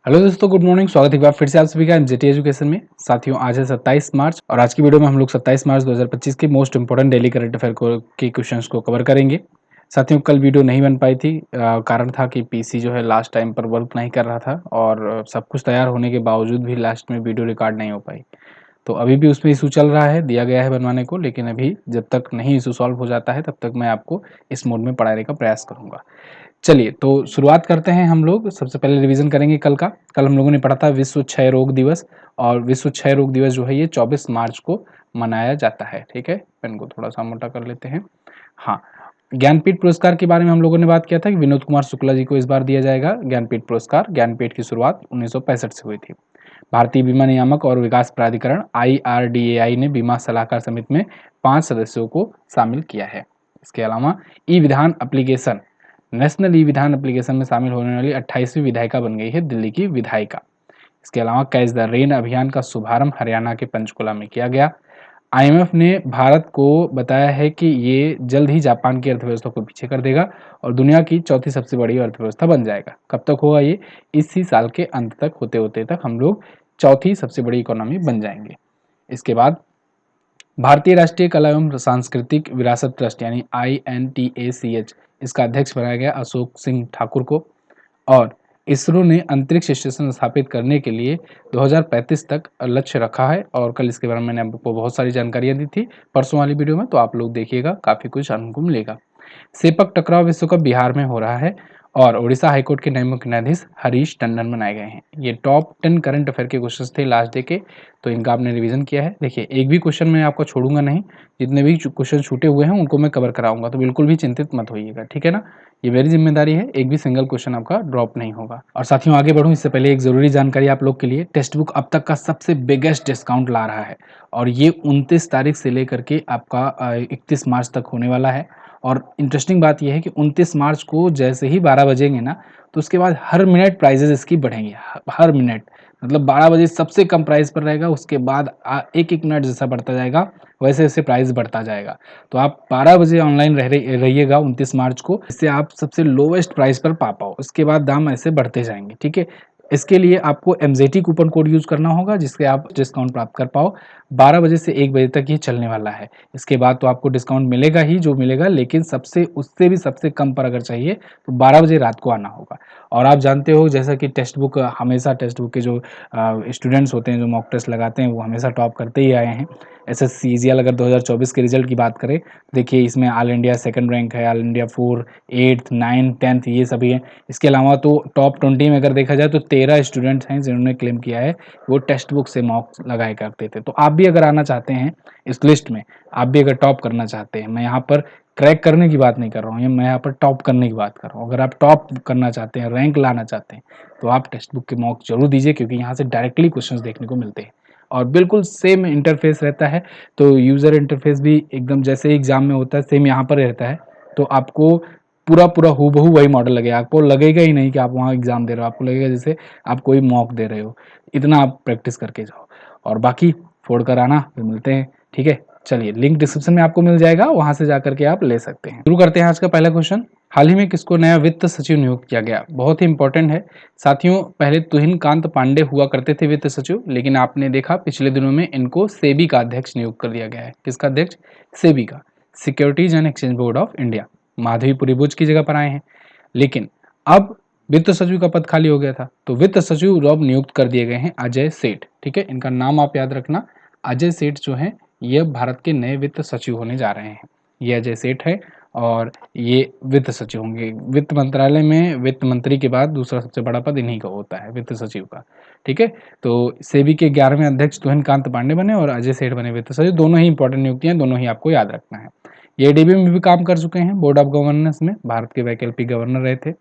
Hello दोस्तों, good morning. स्वागत है एक बार फिर से आप सभी का एमजेटी एजुकेशन में। साथियों, आज है 27 मार्च और आज की वीडियो में हम लोग 27 मार्च 2025 के most important daily current affair के क्वेश्चंस को कवर करेंगे। साथियों, कल वीडियो नहीं बन पाई थी। कारण था कि पीसी जो है लास्ट टाइम पर वर्क नहीं कर रहा था और सब कुछ तैयार होने के बावजूद भी लास्ट में वीडियो रिकॉर्ड नहीं हो पाई। तो अभी भी उसमें इशू चल रहा है, दिया गया है बनवाने को, लेकिन अभी जब तक नहीं इशू सॉल्व हो जाता है तब तक मैं आपको इस मोड में पढ़ाने का प्रयास करूंगा। चलिए, तो शुरुआत करते हैं। हम लोग सबसे पहले रिवीजन करेंगे कल का। कल हम लोगों ने पढ़ा था विश्व क्षय रोग दिवस, और विश्व क्षय रोग दिवस जो है ये 24 मार्च को मनाया जाता है। ठीक है, पेन को थोड़ा सा मोटा कर लेते हैं। हाँ, ज्ञानपीठ पुरस्कार के बारे में हम लोगों ने बात किया था कि विनोद कुमार शुक्ला जी को इस बार दिया जाएगा ज्ञानपीठ पुरस्कार। ज्ञानपीठ की शुरुआत 1965 से हुई थी। भारतीय बीमा नियामक और विकास प्राधिकरण IRDAI ने बीमा सलाहकार समिति में 5 सदस्यों को शामिल किया है। इसके अलावा ई विधान एप्लीकेशन, नेशनल ई विधान एप्लीकेशन में शामिल होने वाली 28वीं विधायिका बन गई है दिल्ली की विधायिका। इसके अलावा कैच द रेन अभियान का शुभारंभ हरियाणा के पंचकुला में किया गया। IMF ने भारत को बताया है कि ये जल्द ही जापान की अर्थव्यवस्था को पीछे कर देगा और दुनिया की चौथी सबसे बड़ी अर्थव्यवस्था बन जाएगा। कब तक होगा ये? इसी साल के अंत तक, होते होते तक हम लोग चौथी सबसे बड़ी इकोनॉमी बन जाएंगे। इसके बाद भारतीय राष्ट्रीय कला एवं सांस्कृतिक विरासत ट्रस्ट यानी INTACH, इसका अध्यक्ष बनाया गया अशोक सिंह ठाकुर को। और इसरो ने अंतरिक्ष स्टेशन स्थापित करने के लिए 2035 तक लक्ष्य रखा है। और कल इसके बारे में मैंने आपको बहुत सारी जानकारियां दी थी परसों वाली वीडियो में, तो आप लोग देखिएगा, काफ़ी कुछ जानने को मिलेगा। सेपक टकराव विश्व कप बिहार में हो रहा है और उड़ीसा हाईकोर्ट के नए मुख्य न्यायाधीश हरीश टंडन बनाए गए हैं। ये टॉप 10 करंट अफेयर के क्वेश्चंस थे लास्ट डे के, तो इनका आपने रिवीजन किया है। देखिए, एक भी क्वेश्चन मैं आपको छोड़ूंगा नहीं, जितने भी क्वेश्चन छूटे हुए हैं उनको मैं कवर कराऊंगा, तो बिल्कुल भी चिंतित मत होइएगा, ठीक है ना। ये मेरी जिम्मेदारी है, एक भी सिंगल क्वेश्चन आपका ड्रॉप नहीं होगा। और साथियों, आगे बढ़ूं इससे पहले एक जरूरी जानकारी आप लोग के लिए। टेक्स्ट बुक अब तक का सबसे बिगेस्ट डिस्काउंट ला रहा है और ये 29 तारीख से लेकर के आपका 31 मार्च तक होने वाला है। और इंटरेस्टिंग बात यह है कि 29 मार्च को जैसे ही 12 बजेंगे ना, तो उसके बाद हर मिनट प्राइजेस इसकी बढ़ेंगे। हर मिनट मतलब 12 बजे सबसे कम प्राइस पर रहेगा, उसके बाद एक एक मिनट जैसा बढ़ता जाएगा वैसे वैसे प्राइस बढ़ता जाएगा। तो आप 12 बजे ऑनलाइन रहिएगा 29 मार्च को, इससे आप सबसे लोवेस्ट प्राइस पर पा पाओ। इसके बाद दाम ऐसे बढ़ते जाएंगे, ठीक है। इसके लिए आपको MZT कूपन कोड यूज करना होगा, जिससे आप डिस्काउंट प्राप्त कर पाओ। 12 बजे से 1 बजे तक ये चलने वाला है। इसके बाद तो आपको डिस्काउंट मिलेगा ही जो मिलेगा, लेकिन सबसे उससे भी सबसे कम पर अगर चाहिए तो 12 बजे रात को आना होगा। और आप जानते हो, जैसा कि टेक्स्ट बुक हमेशा, टेक्स्ट बुक के जो स्टूडेंट्स होते हैं जो मॉक टेस्ट लगाते हैं वो हमेशा टॉप करते ही आए हैं। SSCGL अगर 2024 के रिजल्ट की बात करें, देखिए इसमें ऑल इंडिया सेकंड रैंक है, all India 4, 8th 9th 10th ये सभी है। इसके अलावा तो टॉप 20 में अगर देखा जाए तो 13 स्टूडेंट्स हैं जिन्होंने क्लेम किया है वो टेक्स्ट बुक से मॉक लगाया करते थे। तो आप भी अगर आना चाहते हैं इस लिस्ट में, आप भी अगर टॉप करना चाहते हैं, मैं यहाँ पर क्रैक करने की बात नहीं कर रहा हूँ, मैं यहाँ पर टॉप करने की बात कर रहा हूँ। अगर आप टॉप करना चाहते हैं, रैंक लाना चाहते हैं, तो आप टेक्स्ट बुक के मॉक जरूर दीजिए, क्योंकि यहाँ से डायरेक्टली क्वेश्चंस देखने को मिलते हैं और बिल्कुल सेम इंटरफेस रहता है। तो यूज़र इंटरफेस भी एकदम जैसे एग्जाम में होता है सेम यहाँ पर रहता है। तो आपको पूरा पूरा हूबहू वही मॉडल लगेगा, आपको लगेगा ही नहीं कि आप वहाँ एग्जाम दे रहे हो, आपको लगेगा जैसे आप कोई मॉक दे रहे हो। इतना आप प्रैक्टिस करके जाओ और बाकी फोड़ कर आना, फिर मिलते हैं, ठीक है। चलिए, लिंक डिस्क्रिप्शन में आपको मिल जाएगा, वहां से जाकर के आप ले सकते हैं। शुरू करते हैं आज का पहला क्वेश्चन। हाल ही में किसको नया वित्त सचिव नियुक्त किया गया? बहुत ही इंपॉर्टेंट है साथियों। पहले तुहिन कांत पांडे हुआ करते थे वित्त सचिव, लेकिन आपने देखा पिछले दिनों में इनको सेबी का अध्यक्ष नियुक्त कर दिया गया है। किसका अध्यक्ष? सेबी का, securities and exchange board of India. Madhabi Puri Buch की जगह पर आए हैं। लेकिन अब वित्त सचिव का पद खाली हो गया था, तो वित्त सचिव अब नियुक्त कर दिए गए हैं अजय सेठ, ठीक है। इनका नाम आप याद रखना, अजय सेठ जो है ये भारत के नए वित्त सचिव होने जा रहे हैं। ये अजय सेठ है और ये वित्त सचिव होंगे। वित्त मंत्रालय में वित्त मंत्री के बाद दूसरा सबसे बड़ा पद इन्हीं का होता है, वित्त सचिव का, ठीक है। तो सेबी के 11वें अध्यक्ष तुहिन कांत पांडे बने और अजय सेठ बने वित्त सचिव। दोनों ही इंपॉर्टेंट नियुक्तियां, दोनों ही आपको याद रखना है। ये ADB में भी काम कर चुके हैं, बोर्ड ऑफ गवर्नेंस में भारत के वैकल्पिक गवर्नर रहे थे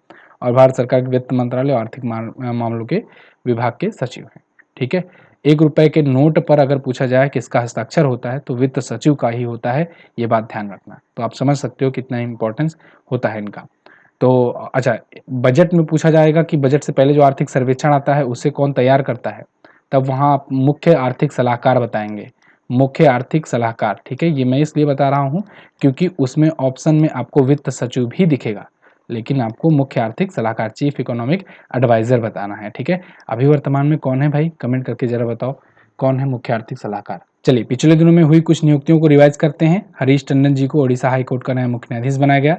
और भारत सरकार के वित्त मंत्रालय और आर्थिक मामलों के विभाग के सचिव हैं, ठीक है। 1 रुपए के नोट पर अगर पूछा जाए किसका हस्ताक्षर होता है तो वित्त सचिव का ही होता है, ये बात ध्यान रखना। तो आप समझ सकते हो कितना इंपॉर्टेंस होता है इनका। तो अच्छा, बजट में पूछा जाएगा कि बजट से पहले जो आर्थिक सर्वेक्षण आता है उसे कौन तैयार करता है, तब वहाँ आप मुख्य आर्थिक सलाहकार बताएंगे, मुख्य आर्थिक सलाहकार, ठीक है। ये मैं इसलिए बता रहा हूँ क्योंकि उसमें ऑप्शन में आपको वित्त सचिव भी दिखेगा। लेकिन आपको मुख्य आर्थिक सलाहकार, चीफ इकोनॉमिक एडवाइजर बताना है। ठीक है, अभी वर्तमान में कौन है भाई, कमेंट करके जरा बताओ कौन है मुख्य आर्थिक सलाहकार। चलिए पिछले दिनों में हुई कुछ नियुक्तियों को रिवाइज करते हैं। हरीश टंडन जी को ओडिशा हाईकोर्ट का नया मुख्य न्यायाधीश बनाया गया।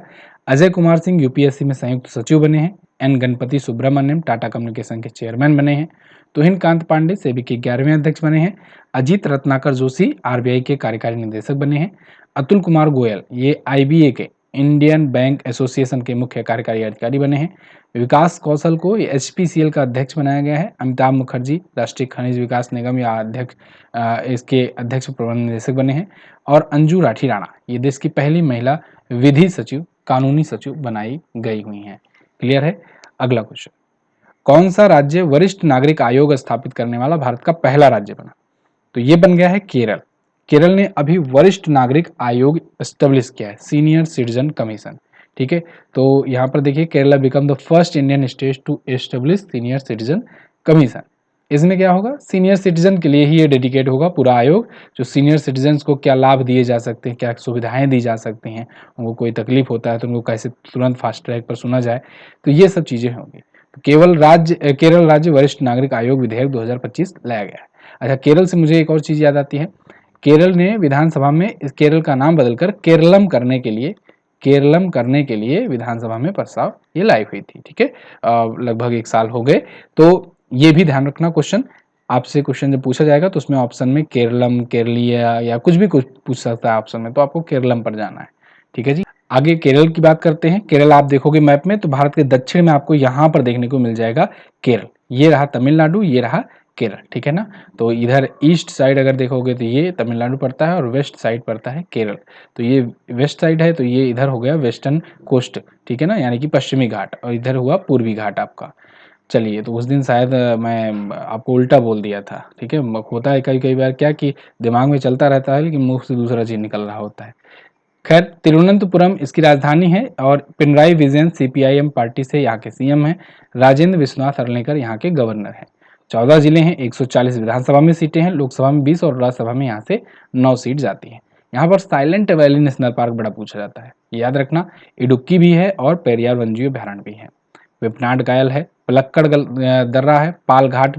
अजय कुमार सिंह यूपीएससी में संयुक्त सचिव बने हैं। एन गणपति सुब्रमण्यम टाटा कम्युनिकेशन के चेयरमैन बने हैं। तुहिन कांत पांडे सेबी के 11वें अध्यक्ष बने हैं। अजीत रत्नाकर जोशी आरबीआई के कार्यकारी निदेशक बने हैं। अतुल कुमार गोयल ये आईबीए के, इंडियन बैंक एसोसिएशन के मुख्य कार्यकारी अधिकारी बने हैं। विकास कौशल को एचपीसीएल का अध्यक्ष बनाया गया है। अमिताभ मुखर्जी राष्ट्रीय खनिज विकास निगम या अध्यक्ष इसके अध्यक्ष प्रबंध निदेशक बने हैं। और अंजू राठी राणा ये देश की पहली महिला विधि सचिव, कानूनी सचिव बनाई गई हुई हैं। क्लियर है। अगला क्वेश्चन, कौन सा राज्य वरिष्ठ नागरिक आयोग स्थापित करने वाला भारत का पहला राज्य बना? तो ये बन गया है केरल। केरल ने अभी वरिष्ठ नागरिक आयोग एस्टेब्लिश किया है, सीनियर सिटीजन कमीशन। ठीक है, तो यहाँ पर देखिए Kerala become the first Indian state to establish senior citizen commission. इसमें क्या होगा, सीनियर सिटीजन के लिए ही ये डेडिकेट होगा पूरा आयोग, जो सीनियर सिटीजन्स को क्या लाभ दिए जा सकते हैं, क्या सुविधाएं दी जा सकती हैं, उनको कोई तकलीफ होता है तो उनको कैसे तुरंत फास्ट ट्रैक पर सुना जाए, तो ये सब चीज़ें होंगी। तो केरल राज्य वरिष्ठ नागरिक आयोग विधेयक 2025 लाया गया है। अच्छा, केरल से मुझे एक और चीज़ याद आती है। केरल ने विधानसभा में इस केरल का नाम बदलकर केरलम करने के लिए विधानसभा में प्रस्ताव ये लाई हुई थी। ठीक है, लगभग 1 साल हो गए। तो ये भी ध्यान रखना, क्वेश्चन आपसे क्वेश्चन जब पूछा जाएगा तो उसमें ऑप्शन में केरलम, केरलिया या कुछ भी कुछ पूछ सकता है ऑप्शन में, तो आपको केरलम पर जाना है। ठीक है जी, आगे केरल की बात करते हैं। केरल आप देखोगे मैप में तो भारत के दक्षिण में आपको यहाँ पर देखने को मिल जाएगा केरल। ये रहा तमिलनाडु, ये रहा केरल। ठीक है ना, तो इधर ईस्ट साइड अगर देखोगे तो ये तमिलनाडु पड़ता है और वेस्ट साइड पड़ता है केरल। तो ये वेस्ट साइड है तो ये इधर हो गया वेस्टर्न कोस्ट। ठीक है ना, यानी कि पश्चिमी घाट, और इधर हुआ पूर्वी घाट आपका। चलिए, तो उस दिन शायद मैं आपको उल्टा बोल दिया था। ठीक है, होता है कई कई बार क्या कि दिमाग में चलता रहता है लेकिन मुंह से दूसरा चीज निकल रहा होता है। खैर, तिरुवनंतपुरम इसकी राजधानी है और पिनराई विजयन सीपीआईएम पार्टी से यहाँ के सीएम हैं। राजेंद्र विश्वनाथ अर्लेकर यहाँ के गवर्नर हैं। 14 जिले हैं, 140 विधानसभा में सीटें हैं, लोकसभा में 20 और राज्यसभा में यहाँ से 9 सीट जाती हैं। यहाँ पर साइलेंट वैली नेशनल पार्क बड़ा पूछा जाता है, याद रखना। इडुक्की भी है और पेरियार वन्यजीव अभयारण्य भी है। वेपनाड कायल है, पलक्कड़ दर्रा है, पाल घाट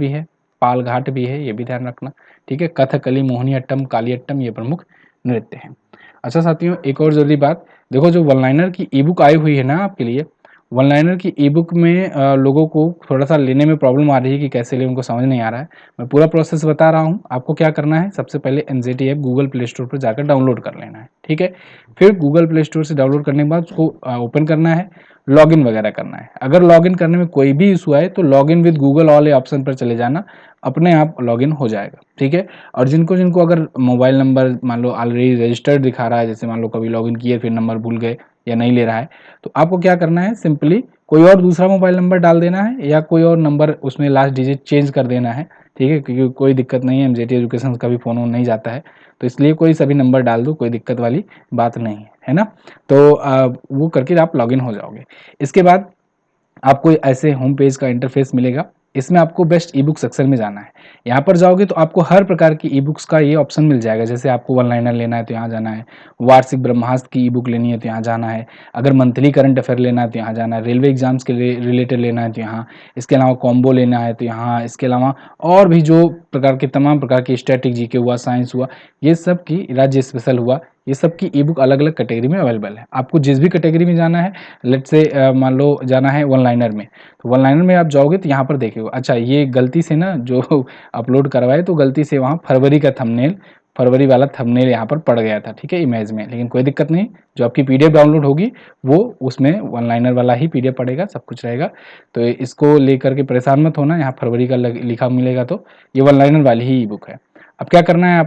भी है, ये भी ध्यान रखना। ठीक है, कथकली, मोहिनीअट्टम, कालियट्टम ये प्रमुख नृत्य हैं। अच्छा साथियों, एक और जरूरी बात, देखो जो वन लाइनर की ई बुक आई हुई है ना आपके लिए, वन लाइनर की ई बुक में लोगों को थोड़ा सा लेने में प्रॉब्लम आ रही है कि कैसे ले, उनको समझ नहीं आ रहा है। मैं पूरा प्रोसेस बता रहा हूँ। आपको क्या करना है, सबसे पहले एनजेटी ऐप गूगल प्ले स्टोर पर जाकर डाउनलोड कर लेना है। ठीक है, फिर गूगल प्ले स्टोर से डाउनलोड करने के बाद उसको ओपन करना है, लॉगिन वगैरह करना है। अगर लॉगिन करने में कोई भी इशू आए तो लॉगिन विद गूगल वाले ऑप्शन पर चले जाना, अपने आप लॉगिन हो जाएगा। ठीक है, और जिनको जिनको अगर मोबाइल नंबर मान लो ऑलरेडी रजिस्टर्ड दिखा रहा है, जैसे मान लो कभी लॉगिन किए फिर नंबर भूल गए या नहीं ले रहा है, तो आपको क्या करना है, सिंपली कोई और दूसरा मोबाइल नंबर डाल देना है या कोई और नंबर उसमें लास्ट डिजिट चेंज कर देना है। ठीक है, क्योंकि कोई दिक्कत नहीं है, एमजेटी एजुकेशन का भी फोन वोन नहीं जाता है, तो इसलिए कोई सभी नंबर डाल दो, कोई दिक्कत वाली बात नहीं है ना। तो वो करके आप लॉगिन हो जाओगे। इसके बाद आपको ऐसे होम पेज का इंटरफेस मिलेगा। इसमें आपको बेस्ट ई बुक सेक्शन में जाना है। यहाँ पर जाओगे तो आपको हर प्रकार की ई बुक्स का ये ऑप्शन मिल जाएगा। जैसे आपको वन लाइनर लेना है तो यहाँ जाना है, वार्षिक ब्रह्मास्त्र की ई बुक लेनी है तो यहाँ जाना है, अगर मंथली करंट अफेयर लेना है तो यहाँ जाना है, रेलवे एग्जाम्स के रिलेटेड लेना है तो यहाँ, इसके अलावा कॉम्बो लेना है तो यहाँ, इसके अलावा और भी जो प्रकार के तमाम प्रकार की स्टैटिक जीके हुआ, साइंस हुआ, ये सब की, राज्य स्पेशल हुआ, ये सब की ई बुक अलग अलग कैटेगरी में अवेलेबल है। आपको जिस भी कैटेगरी में जाना है, लेट्स से मान लो जाना है वन लाइनर में, तो वन लाइनर में आप जाओगे तो यहाँ पर देखिएगा, अच्छा ये गलती से ना जो अपलोड करवाए तो गलती से वहाँ फरवरी का थंबनेल, फरवरी वाला थंबनेल यहाँ पर पड़ गया था। ठीक है, इमेज में, लेकिन कोई दिक्कत नहीं, जो आपकी पीडीएफ डाउनलोड होगी वो उसमें वन लाइनर वाला ही पीडीएफ पड़ेगा, सब कुछ रहेगा। तो इसको लेकर के परेशान मत होना, यहाँ फरवरी का लिखा मिलेगा तो ये वन लाइनर वाली ही ई बुक है। अब क्या करना है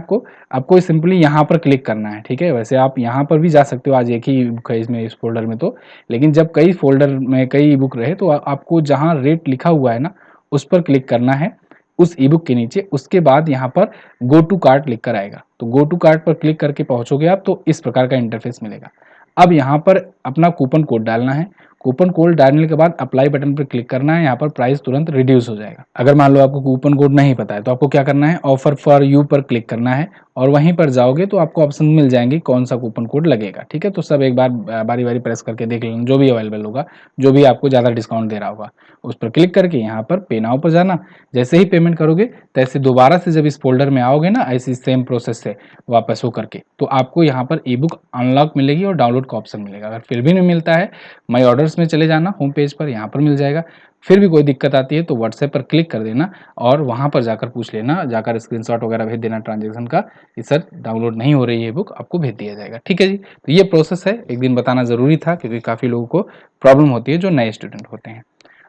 आपको सिंपली यहाँ पर क्लिक करना है। ठीक है, वैसे आप यहाँ पर भी जा सकते हो, आज एक ही बुक है इसमें, इस फोल्डर में तो, लेकिन जब कई फोल्डर में कई ई बुक रहे तो आपको जहाँ रेट लिखा हुआ है ना उस पर क्लिक करना है, उस ई बुक के नीचे। उसके बाद यहाँ पर गो टू कार्ट लिख कर आएगा, तो गो टू कार्ट पर क्लिक करके पहुंचोगे आप तो इस प्रकार का इंटरफेस मिलेगा। अब यहाँ पर अपना कूपन कोड डालना है। कूपन कोड डालने के बाद अप्लाई बटन पर क्लिक करना है, यहाँ पर प्राइस तुरंत रिड्यूस हो जाएगा। अगर मान लो आपको कूपन कोड नहीं पता है तो आपको क्या करना है, ऑफर फॉर यू पर क्लिक करना है और वहीं पर जाओगे तो आपको ऑप्शन मिल जाएंगे कौन सा कूपन कोड लगेगा। ठीक है, तो सब एक बार बारी बारी प्रेस करके देख लेना, जो भी अवेलेबल होगा, जो भी आपको ज़्यादा डिस्काउंट दे रहा होगा उस पर क्लिक करके यहाँ पर पे नाउ पर जाना। जैसे ही पेमेंट करोगे तैसे दोबारा से जब इस फोल्डर में आओगे ना, ऐसी सेम प्रोसेस से वापस हो करके, तो आपको यहाँ पर ई बुक अनलॉक मिलेगी और डाउनलोड का ऑप्शन मिलेगा। अगर फिर भी नहीं मिलता है, माई ऑर्डर्स में चले जाना, होम पेज पर, यहाँ पर मिल जाएगा। फिर भी कोई दिक्कत आती है तो व्हाट्सएप पर क्लिक कर देना और वहाँ पर जाकर पूछ लेना, जाकर स्क्रीनशॉट वगैरह भेज देना ट्रांजेक्शन का कि सर डाउनलोड नहीं हो रही है बुक, आपको भेज दिया जाएगा। ठीक है जी, तो ये प्रोसेस है, एक दिन बताना ज़रूरी था क्योंकि काफ़ी लोगों को प्रॉब्लम होती है जो नए स्टूडेंट होते हैं।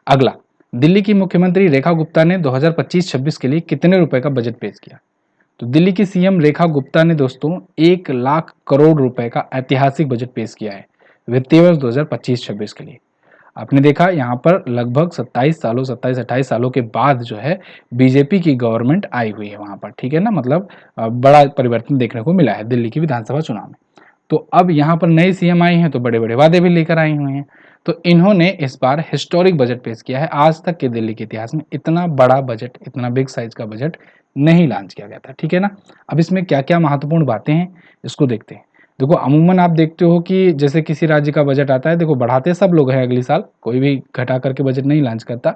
अगला, दिल्ली की मुख्यमंत्री रेखा गुप्ता ने 2025-26 के लिए कितने रुपए का बजट पेश किया? तो दिल्ली की सीएम रेखा गुप्ता ने दोस्तों 1 लाख करोड़ रुपए का ऐतिहासिक बजट पेश किया है वित्तीय वर्ष 2025-26 के लिए। आपने देखा यहाँ पर लगभग 27-28 सालों के बाद जो है बीजेपी की गवर्नमेंट आई हुई है वहाँ पर। ठीक है ना, मतलब बड़ा परिवर्तन देखने को मिला है दिल्ली की विधानसभा चुनाव में। तो अब यहाँ पर नई सीएम आई हैं तो बड़े बड़े वादे भी लेकर आई हुए हैं। तो इन्होंने इस बार हिस्टोरिक बजट पेश किया है। आज तक के दिल्ली के इतिहास में इतना बड़ा बजट, इतना बिग साइज का बजट नहीं लॉन्च किया गया था। ठीक है ना, अब इसमें क्या क्या महत्वपूर्ण बातें हैं इसको देखते हैं। देखो अमूमन आप देखते हो कि जैसे किसी राज्य का बजट आता है, देखो बढ़ाते सब लोग हैं अगले साल, कोई भी घटा करके बजट नहीं लॉन्च करता,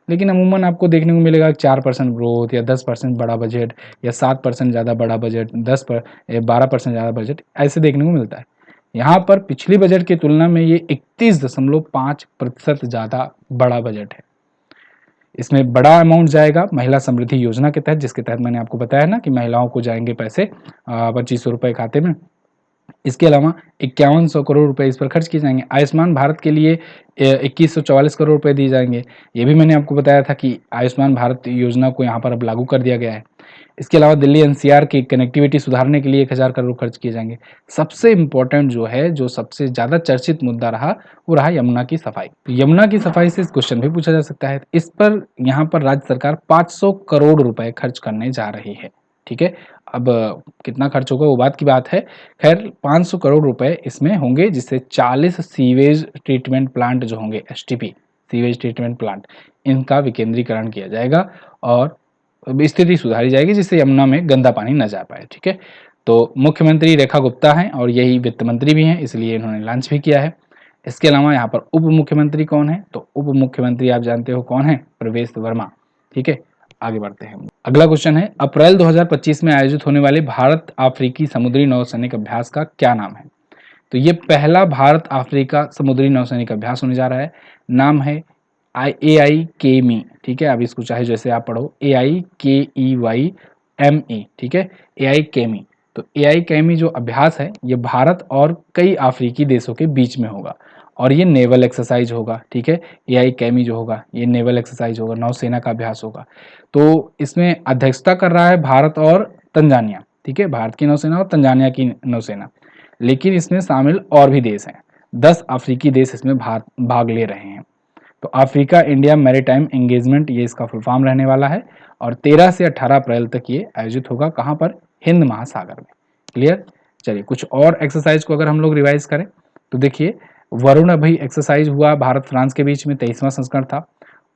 लेकिन अमूमन आपको देखने को मिलेगा 4% ग्रोथ या 10% बड़ा बजट या 7% ज़्यादा बड़ा बजट, 12% ज़्यादा बजट, ऐसे देखने को मिलता है। यहाँ पर पिछली बजट की तुलना में ये 31.5% ज़्यादा बड़ा बजट है। इसमें बड़ा अमाउंट जाएगा महिला समृद्धि योजना के तहत, जिसके तहत मैंने आपको बताया ना कि महिलाओं को जाएंगे पैसे 2500 रुपये खाते में। इसके अलावा 5100 करोड़ रुपए इस पर खर्च किए जाएंगे। आयुष्मान भारत के लिए 2144 करोड़ रुपए दिए जाएंगे। ये भी मैंने आपको बताया था कि आयुष्मान भारत योजना को यहाँ पर अब लागू कर दिया गया है। इसके अलावा दिल्ली एनसीआर की कनेक्टिविटी सुधारने के लिए 1000 करोड़ खर्च किए जाएंगे। सबसे इम्पोर्टेंट जो है, जो सबसे ज़्यादा चर्चित मुद्दा रहा, वो रहा यमुना की सफाई। तो यमुना की सफाई से क्वेश्चन भी पूछा जा सकता है। इस पर यहाँ पर राज्य सरकार 500 करोड़ रुपए खर्च करने जा रही है। ठीक है, अब कितना खर्च होगा वो बात की बात है। खैर 500 करोड़ रुपए इसमें होंगे, जिससे 40 सीवेज ट्रीटमेंट प्लांट जो होंगे, एसटीपी सीवेज ट्रीटमेंट प्लांट, इनका विकेंद्रीकरण किया जाएगा और स्थिति सुधारी जाएगी, जिससे यमुना में गंदा पानी न जा पाए। ठीक है, तो मुख्यमंत्री रेखा गुप्ता हैं और यही वित्त मंत्री भी हैं, इसलिए इन्होंने लॉन्च भी किया है। इसके अलावा यहाँ पर उप मुख्यमंत्री कौन है? तो उप मुख्यमंत्री आप जानते हो कौन है? प्रवेश वर्मा। ठीक है, आगे बढ़ते हैं। अगला क्वेश्चन है, अप्रैल 2025 में आयोजित होने वाले भारत अफ्रीकी समुद्री नौसैनिक अभ्यास का क्या नाम है? तो ये पहला भारत अफ्रीका समुद्री नौसैनिक अभ्यास होने जा रहा है। नाम है AIKME। ठीक है, अब इसको चाहे जैसे आप पढ़ो, AIKEYME। ठीक है, AIKME। तो AIKME जो अभ्यास है ये भारत और कई अफ्रीकी देशों के बीच में होगा और ये नेवल एक्सरसाइज होगा। ठीक है, AIKME जो होगा ये नेवल एक्सरसाइज होगा, नौसेना का अभ्यास होगा। तो इसमें अध्यक्षता कर रहा है भारत और तंजानिया। ठीक है, भारत की नौसेना और तंजानिया की नौसेना, लेकिन इसमें शामिल और भी देश हैं। 10 अफ्रीकी देश इसमें भाग ले रहे हैं। तो अफ्रीका इंडिया मैरीटाइम एंगेजमेंट ये इसका फुल फॉर्म रहने वाला है और 13 से 18 अप्रैल तक ये आयोजित होगा। कहाँ पर? हिंद महासागर में। क्लियर? चलिए कुछ और एक्सरसाइज को अगर हम लोग रिवाइज करें तो देखिए, वरुण अभय एक्सरसाइज हुआ भारत फ्रांस के बीच में, 23वां संस्करण था।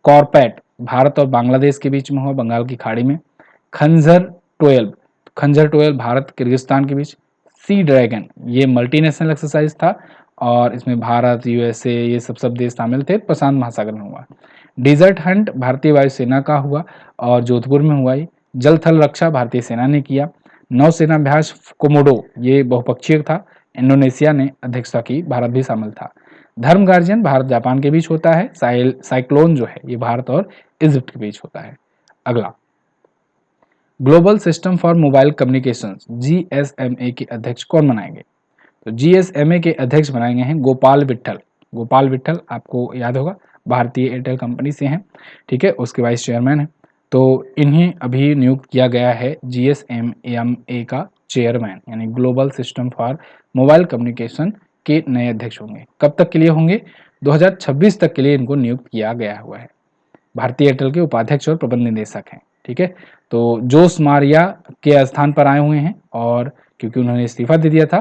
कॉर्पेट भारत और बांग्लादेश के बीच में हुआ बंगाल की खाड़ी में। खंजर 12 भारत किर्गिस्तान के बीच। सी ड्रैगन ये मल्टीनेशनल एक्सरसाइज था और इसमें भारत, यूएसए, ये सब देश शामिल थे, प्रशांत महासागर में हुआ। डिजर्ट हंट भारतीय वायुसेना का हुआ और जोधपुर में हुआ। ये जल थल रक्षा भारतीय सेना ने किया। नौसेना अभ्यास कोमोडो ये बहुपक्षीय था, इंडोनेशिया ने अध्यक्षता की, भारत भी शामिल था। धर्म गार्जियन भारत जापान के बीच होता है। साइक्लोन जो है ये भारत और इजिप्ट के बीच होता है। अगला, global system for mobile communications GSMA के अध्यक्ष कौन बनाएंगे? तो GSMA के अध्यक्ष बनाए गए हैं गोपाल विट्ठल। गोपाल विट्ठल आपको याद होगा, भारतीय एयरटेल कंपनी से हैं। ठीक है, उसके वाइस चेयरमैन हैं। तो इन्हें अभी नियुक्त किया गया है GSMA का चेयरमैन, यानी global system for mobile communication के नए अध्यक्ष होंगे। कब तक के लिए होंगे? 2026 तक के लिए इनको नियुक्त किया गया हुआ है। भारतीय एयरटेल के उपाध्यक्ष और प्रबंध निदेशक हैं। ठीक है, तो जोस मारिया के स्थान पर आए हुए हैं और क्योंकि उन्होंने इस्तीफा दे दिया था,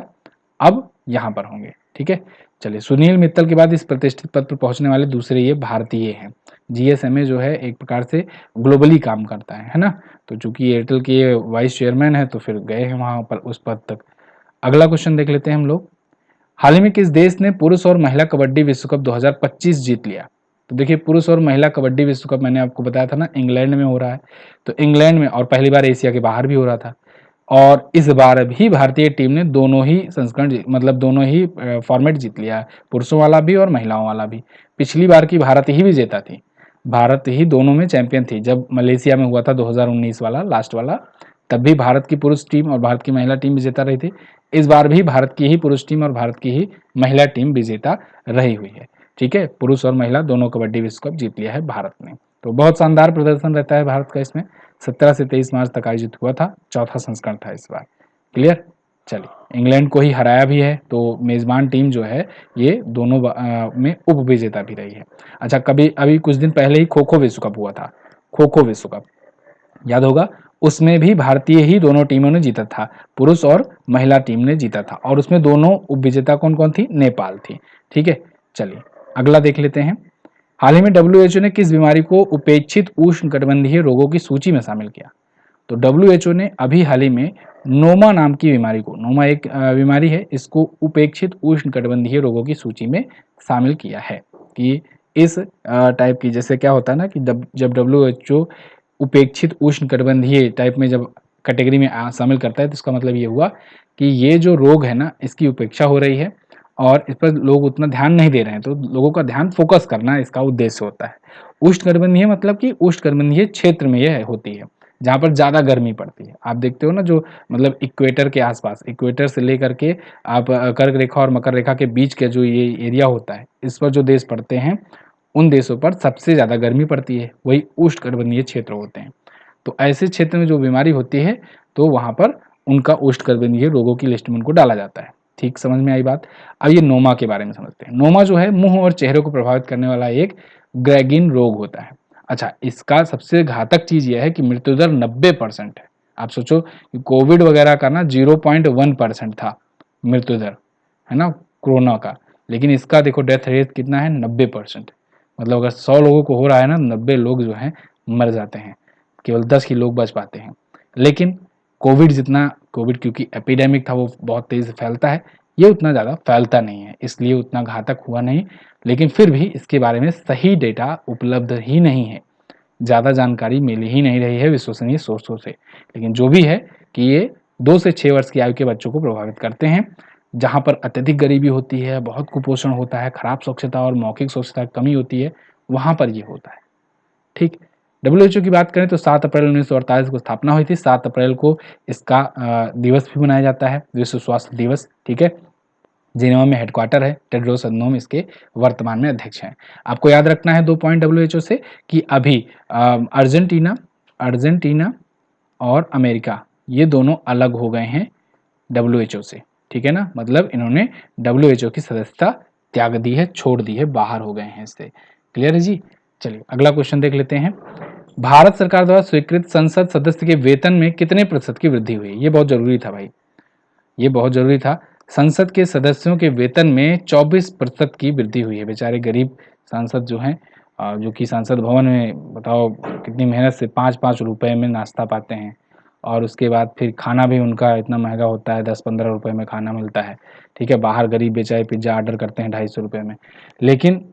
अब यहाँ पर होंगे। ठीक है, चलिए, सुनील मित्तल के बाद इस प्रतिष्ठित पद पर पहुंचने वाले दूसरे ये भारतीय हैं। जीएसएमए जो है एक प्रकार से ग्लोबली काम करता है ना। तो चूंकि एयरटेल के वाइस चेयरमैन है तो फिर गए हैं वहां पर उस पद तक। अगला क्वेश्चन देख लेते हैं हम लोग। हाल ही में किस देश ने पुरुष और महिला कबड्डी विश्व कप 2025 जीत लिया? तो देखिए, पुरुष और महिला कबड्डी विश्व कप मैंने आपको बताया था ना, इंग्लैंड में हो रहा है। तो इंग्लैंड में, और पहली बार एशिया के बाहर भी हो रहा था। और इस बार भी भारतीय टीम ने दोनों ही संस्करण मतलब दोनों ही फॉर्मेट जीत लिया है, पुरुषों वाला भी और महिलाओं वाला भी। पिछली बार की भारत ही विजेता थी, भारत ही दोनों में चैंपियन थी। जब मलेशिया में हुआ था 2019 वाला लास्ट वाला, तब भी भारत की पुरुष टीम और भारत की महिला टीम विजेता रही थी। इस बार भी भारत की ही पुरुष टीम और भारत की ही महिला टीम विजेता रही हुई है। ठीक है, पुरुष और महिला दोनों कबड्डी विश्व कप जीत लिया है भारत ने। तो बहुत शानदार प्रदर्शन रहता है भारत का इसमें। 17 से 23 मार्च तक आयोजित हुआ था, चौथा संस्करण था इस बार। क्लियर। चलिए, इंग्लैंड को ही हराया भी है, तो मेजबान टीम जो है ये दोनों में उप विजेता भी रही है। अच्छा, कभी अभी कुछ दिन पहले ही खो खो विश्व कप हुआ था, खो खो विश्व कप याद होगा, उसमें भी भारतीय ही दोनों टीमों ने जीता था, पुरुष और महिला टीम ने जीता था। और उसमें दोनों उपविजेता कौन कौन थी? नेपाल थी। ठीक है, चलिए अगला देख लेते हैं। हाल ही में डब्ल्यूएचओ ने किस बीमारी को उपेक्षित उष्णकटिबंधीय रोगों की सूची में शामिल किया? तो डब्ल्यूएचओ ने अभी हाल ही में नोमा नाम की बीमारी को, नोमा एक बीमारी है, इसको उपेक्षित उष्णकटिबंधीय रोगों की सूची में शामिल किया है। कि इस टाइप की, जैसे क्या होता है ना कि जब डब्ल्यूएचओ उपेक्षित उष्णकटिबंधीय टाइप में जब कैटेगरी में शामिल करता है, तो इसका मतलब ये हुआ कि ये जो रोग है ना, इसकी उपेक्षा हो रही है और इस पर लोग उतना ध्यान नहीं दे रहे हैं। तो लोगों का ध्यान फोकस करना इसका उद्देश्य होता है। उष्णकटिबंधीय मतलब कि उष्णकटिबंधीय क्षेत्र में यह होती है, जहाँ पर ज़्यादा गर्मी पड़ती है। आप देखते हो ना, जो मतलब इक्वेटर के आसपास, इक्वेटर से लेकर के आप कर्क रेखा और मकर रेखा के बीच के जो ये एरिया होता है, इस पर जो देश पड़ते हैं, उन देशों पर सबसे ज़्यादा गर्मी पड़ती है, वही उष्णकटिबंधीय क्षेत्र होते हैं। तो ऐसे क्षेत्र में जो बीमारी होती है, तो वहाँ पर उनका उष्णकटिबंधीय रोगों की लिस्ट में उनको डाला जाता है। ठीक, समझ में आई बात। अब ये नोमा के बारे में समझते हैं। नोमा जो है मुंह और चेहरे को प्रभावित करने वाला एक ग्रेगिन रोग होता है। अच्छा, इसका सबसे घातक चीज यह है कि मृत्यु दर 90% है। आप सोचो कि कोविड वगैरह का ना 0.1% था मृत्यु दर, है ना, कोरोना का, लेकिन इसका देखो डेथ रेट कितना है, 90%। मतलब अगर 100 लोगों को हो रहा है ना, 90 लोग जो हैं मर जाते हैं, केवल 10 ही लोग बच पाते हैं। लेकिन कोविड क्योंकि एपिडेमिक था, वो बहुत तेज फैलता है, ये उतना ज़्यादा फैलता नहीं है, इसलिए उतना घातक हुआ नहीं। लेकिन फिर भी इसके बारे में सही डेटा उपलब्ध ही नहीं है, ज़्यादा जानकारी मिल ही नहीं रही है विश्वसनीय सोर्सों से। लेकिन जो भी है कि ये 2 से 6 वर्ष की आयु के बच्चों को प्रभावित करते हैं, जहाँ पर अत्यधिक गरीबी होती है, बहुत कुपोषण होता है, खराब स्वच्छता और मौखिक स्वच्छता की कमी होती है, वहाँ पर ये होता है। ठीक। डब्ल्यूएचओ की बात करें तो 7 अप्रैल 1948 को स्थापना हुई थी। 7 अप्रैल को इसका दिवस भी मनाया जाता है, विश्व स्वास्थ्य दिवस। ठीक है, जिनेवा में हेडक्वार्टर है, टेड्रोस अधनोम इसके वर्तमान में अध्यक्ष हैं। आपको याद रखना है 2 पॉइंट डब्ल्यूएचओ से कि अभी अर्जेंटीना अर्जेंटीना और अमेरिका, ये दोनों अलग हो गए हैं डब्ल्यूएचओ से। ठीक है ना, मतलब इन्होंने डब्ल्यूएचओ की सदस्यता त्याग दी है, छोड़ दी है, बाहर हो गए हैं इससे। क्लियर है जी। चलिए अगला क्वेश्चन देख लेते हैं। भारत सरकार द्वारा स्वीकृत संसद सदस्य के वेतन में कितने प्रतिशत की वृद्धि हुई? ये बहुत जरूरी था भाई, ये बहुत जरूरी था। संसद के सदस्यों के वेतन में 24% की वृद्धि हुई है। बेचारे गरीब सांसद जो हैं, जो कि संसद भवन में बताओ कितनी मेहनत से 5-5 रुपए में नाश्ता पाते हैं, और उसके बाद फिर खाना भी उनका इतना महंगा होता है, 10-15 रुपए में खाना मिलता है। ठीक है, बाहर गरीब बेचारे पिज्ज़ा ऑर्डर करते हैं 250 रुपए में, लेकिन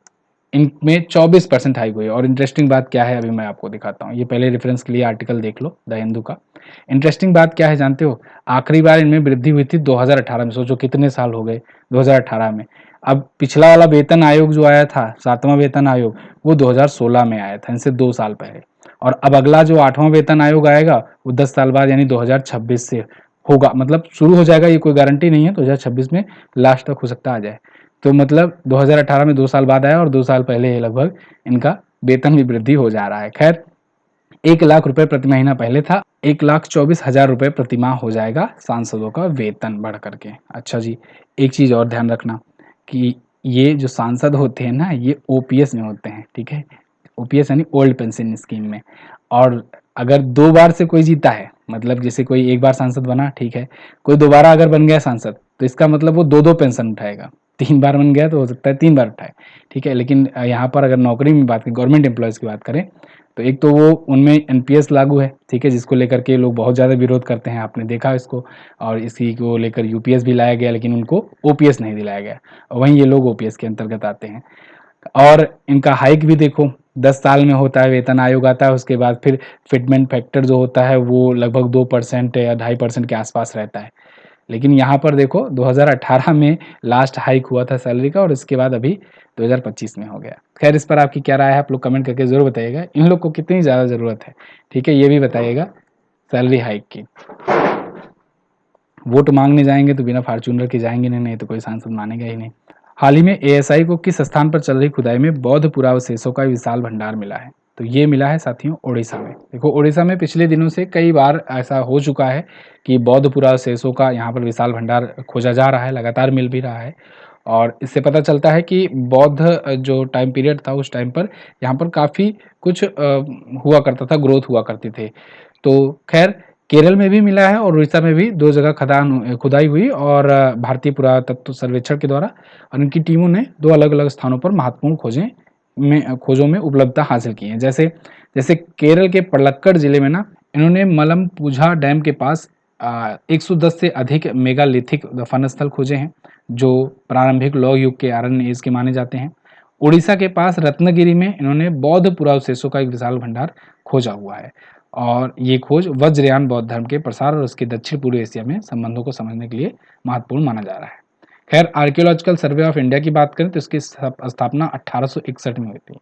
इनमें 24% हाइक हुई है। और इंटरेस्टिंग बात क्या है, अभी मैं आपको दिखाता हूँ। ये पहले रेफरेंस के लिए आर्टिकल देख लो द हिंदू का। इंटरेस्टिंग बात क्या है जानते हो? आखिरी बार इनमें वृद्धि हुई थी 2018 में। सोचो कितने साल हो गए, 2018 में। अब पिछला वाला वेतन आयोग जो आया था, 7वां वेतन आयोग, वो 2016 में आया था, इनसे 2 साल पहले। और अब अगला जो 8वां वेतन आयोग आएगा, वो 10 साल बाद यानी 2026 से होगा। मतलब शुरू हो जाएगा, ये कोई गारंटी नहीं है, 2026 में लास्ट तक हो सकता आ जाए। तो मतलब 2018 में 2 साल बाद आया, और 2 साल पहले लगभग इनका वेतन भी वृद्धि हो जा रहा है। खैर, 1 लाख रुपए प्रति महीना पहले था, 1,24,000 रुपए प्रति माह हो जाएगा सांसदों का वेतन बढ़ करके। अच्छा जी, एक चीज और ध्यान रखना कि ये जो सांसद होते हैं ना, ये ओपीएस में होते हैं। ठीक है, ओपीएस यानी ओल्ड पेंशन स्कीम में। और अगर 2 बार से कोई जीता है, मतलब जैसे कोई एक बार सांसद बना, ठीक है, कोई दोबारा अगर बन गया सांसद, तो इसका मतलब वो 2-2 पेंशन उठाएगा। 3 बार बन गया तो हो सकता है 3 बार उठाए, ठीक है। लेकिन यहाँ पर अगर नौकरी में बात करें, गवर्नमेंट एम्प्लॉइज़ की बात करें, तो एक तो वो उनमें एनपीएस लागू है, ठीक है, जिसको लेकर के लोग बहुत ज़्यादा विरोध करते हैं, आपने देखा इसको। और इसी को लेकर यूपीएस भी लाया गया, लेकिन उनको ओपीएस नहीं दिलाया गया। वहीं ये लोग ओपीएस के अंतर्गत आते हैं। और इनका हाइक भी देखो, 10 साल में होता है, वेतन आयोग आता है, उसके बाद फिर फिटमेंट फैक्टर जो होता है वो लगभग 2% या 2.5% के आसपास रहता है। लेकिन यहाँ पर देखो 2018 में लास्ट हाइक हुआ था सैलरी का, और इसके बाद अभी 2025 में हो गया। खैर, इस पर आपकी क्या राय है, आप लोग कमेंट करके ज़रूर बताइएगा। इन लोग को कितनी ज़्यादा ज़रूरत है, ठीक है, ये भी बताइएगा सैलरी हाइक की। वोट मांगने जाएंगे तो बिना फॉर्च्यूनर के जाएंगे नहीं तो कोई सांसद मानेगा ही नहीं। हाल ही में एएसआई को किस स्थान पर चल रही खुदाई में बौद्ध पुरावशेषों का विशाल भंडार मिला है? तो ये मिला है साथियों उड़ीसा में। देखो, उड़ीसा में पिछले दिनों से कई बार ऐसा हो चुका है कि बौद्ध पुरावशेषों का यहाँ पर विशाल भंडार खोजा जा रहा है, लगातार मिल भी रहा है। और इससे पता चलता है कि बौद्ध जो टाइम पीरियड था, उस टाइम पर यहाँ पर काफ़ी कुछ हुआ करता था, ग्रोथ हुआ करती थी। तो खैर, केरल में भी मिला है और उड़ीसा में भी 2 जगह खुदाई हुई, और भारतीय पुरातत्व सर्वेक्षण के द्वारा और उनकी टीमों ने 2 अलग-अलग स्थानों पर महत्वपूर्ण खोजों में उपलब्धता हासिल की है। जैसे जैसे केरल के पलक्कड़ जिले में ना, इन्होंने मलमपुझा डैम के पास 110 से अधिक मेगालिथिक दफन स्थल खोजे हैं, जो प्रारंभिक लौह युग के आयरन एज के माने जाते हैं। उड़ीसा के पास रत्नगिरी में इन्होंने बौद्ध पुरावशेषों का एक विशाल भंडार खोजा हुआ है, और ये खोज वज्रयान बौद्ध धर्म के प्रसार और उसके दक्षिण पूर्व एशिया में संबंधों को समझने के लिए महत्वपूर्ण माना जा रहा है। खैर, आर्कियोलॉजिकल सर्वे ऑफ इंडिया की बात करें तो इसकी स्थापना 1861 में हुई थी।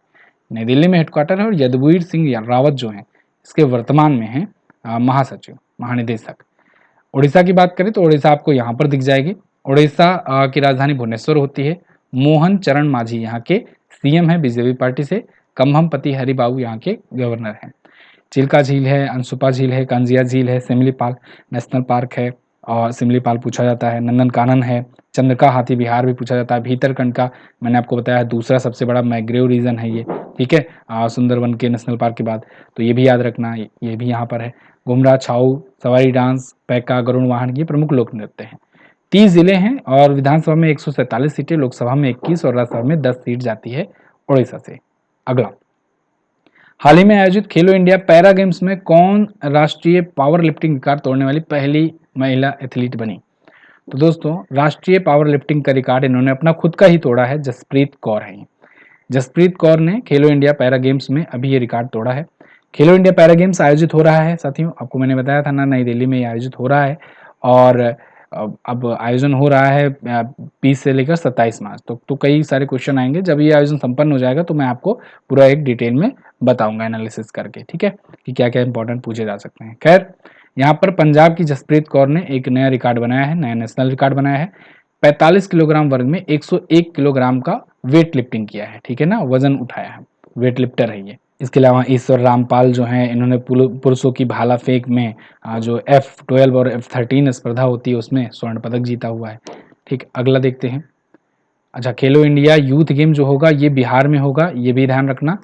नई दिल्ली में हेडक्वार्टर है, और यदुवीर सिंह रावत जो हैं, इसके वर्तमान में हैं महासचिव, महानिदेशक। उड़ीसा की बात करें तो उड़ीसा आपको यहाँ पर दिख जाएगी। उड़ीसा की राजधानी भुवनेश्वर होती है। मोहन चरण मांझी यहाँ के सीएम हैं बीजेपी पार्टी से। कम्भमपति हरिबाबू यहाँ के गवर्नर हैं। चिल्का झील है, अंशुपा झील है, कंजिया झील है, सिमलीपाल नेशनल पार्क है, और सिमलीपाल पूछा जाता है, नंदनकानन है, चंद्रका हाथी विहार भी पूछा जाता है, भीतरकंड का मैंने आपको बताया दूसरा सबसे बड़ा मैग्रेव रीजन है ये, ठीक है, सुंदरवन के नेशनल पार्क के बाद, तो ये भी याद रखना, ये भी यहाँ पर है। घुमरा, छाऊ, सवारी डांस, पैका, गरुड़ वाहन, ये प्रमुख लोक नृत्य हैं। 30 जिले हैं, और विधानसभा में 147 सीटें, लोकसभा में 21 और राज्यसभा में 10 सीट जाती है उड़ीसा से। अगला, हाल ही में आयोजित खेलो इंडिया पैरा गेम्स में कौन राष्ट्रीय पावर लिफ्टिंग रिकॉर्ड तोड़ने वाली पहली महिला एथलीट बनी? तो दोस्तों, राष्ट्रीय पावर लिफ्टिंग का रिकॉर्ड इन्होंने अपना खुद का ही तोड़ा है, जसप्रीत कौर है। जसप्रीत कौर ने खेलो इंडिया पैरा गेम्स में अभी ये रिकॉर्ड तोड़ा है। खेलो इंडिया पैरा गेम्स आयोजित हो रहा है साथियों, आपको मैंने बताया था ना, नई दिल्ली में ये आयोजित हो रहा है, और अब आयोजन हो रहा है 20 से लेकर 27 मार्च तक। तो कई सारे क्वेश्चन आएंगे, जब ये आयोजन संपन्न हो जाएगा तो मैं आपको पूरा एक डिटेल में बताऊंगा एनालिसिस करके, ठीक है, कि क्या क्या इंपॉर्टेंट पूछे जा सकते हैं। खैर, यहाँ पर पंजाब की जसप्रीत कौर ने एक नया रिकॉर्ड बनाया है, नया नेशनल रिकॉर्ड बनाया है। 45 किलोग्राम वर्ग में 101 किलोग्राम का वेट लिफ्टिंग किया है, ठीक है ना, वजन उठाया है, वेट लिफ्टर है ये। इसके अलावा ईश्वर रामपाल जो हैं, इन्होंने पुरुषों की भाला फेंक में जो F12 और F13 स्पर्धा होती है उसमें स्वर्ण पदक जीता हुआ है। ठीक, अगला देखते हैं। अच्छा, खेलो इंडिया यूथ गेम जो होगा ये बिहार में होगा, ये भी ध्यान रखना,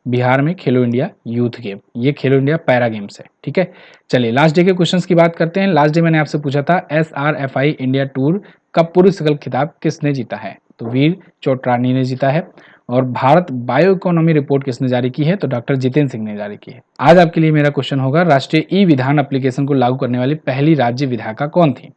बिहार में खेलो इंडिया यूथ गेम, ये खेलो इंडिया पैरा गेम्स है, ठीक है। चलिए लास्ट डे के क्वेश्चंस की बात करते हैं। लास्ट डे मैंने आपसे पूछा था SRFI इंडिया टूर का पुरुष सकल खिताब किसने जीता है? तो वीर चोटरानी ने जीता है। और भारत बायो इकोनॉमी रिपोर्ट किसने जारी की है? तो डॉक्टर जितेंद्र सिंह ने जारी की है। आज आपके लिए मेरा क्वेश्चन होगा, राष्ट्रीय ई विधान एप्लीकेशन को लागू करने वाली पहली राज्य विधायिका कौन थी?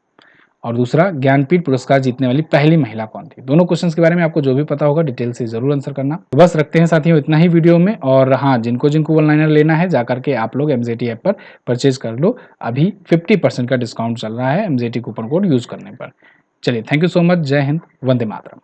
और दूसरा, ज्ञानपीठ पुरस्कार जीतने वाली पहली महिला कौन थी? दोनों क्वेश्चंस के बारे में आपको जो भी पता होगा डिटेल से जरूर आंसर करना। तो बस रखते हैं साथियों इतना ही वीडियो में, और हाँ, जिनको जिनको वन लाइनर लेना है जाकर के आप लोग MZT ऐप पर परचेज कर लो। अभी 50% का डिस्काउंट चल रहा है MZT कूपन कोड यूज करने पर। चलिए, थैंक यू सो मच, जय हिंद, वंदे मातरम।